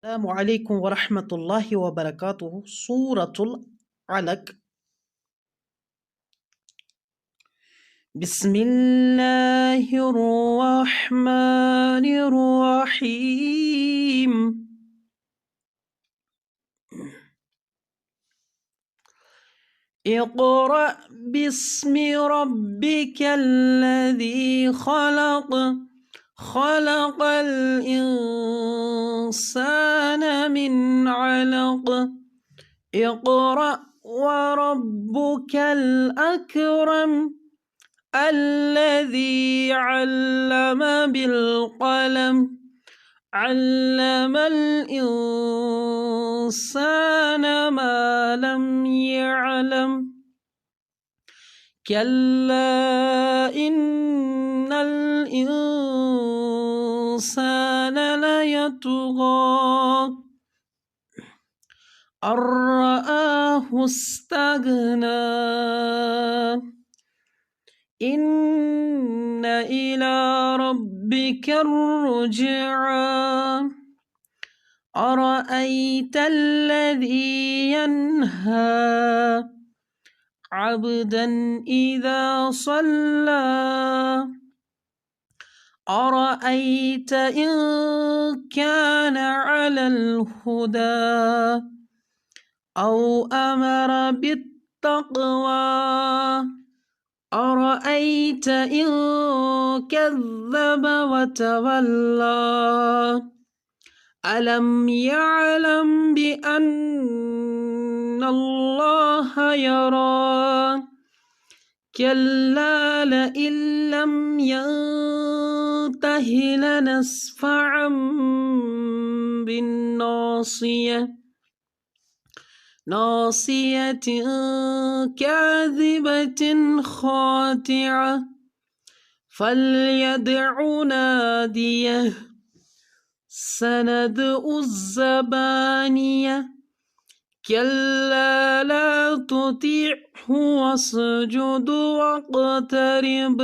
السلام عليكم ورحمة الله وبركاته. سورة العلق. بسم الله الرحمن الرحيم. اقرأ باسم ربك الذي خلق. خلق الإنسان من علق. اقرأ وربك الأكرم الذي علم بالقلم. علم الإنسان ما لم يعلم. كلا إن الإنسان ليطغى أن رآه استغنى. إن إلى ربك الرجعى. أرأيت الذي ينهى عبدا إذا صلى. أرأيت إن كان على الهدى أو أمر بالتقوى. أرأيت إن كذب وتولى. ألم يعلم بأن الله يرى. كلا لئن لم ينته لنسفعا بالناصية. ناصية كاذبة خاطعة. فليدع ناديه. سندع الزبانية. كلا لا تطعه واسجد واقترب.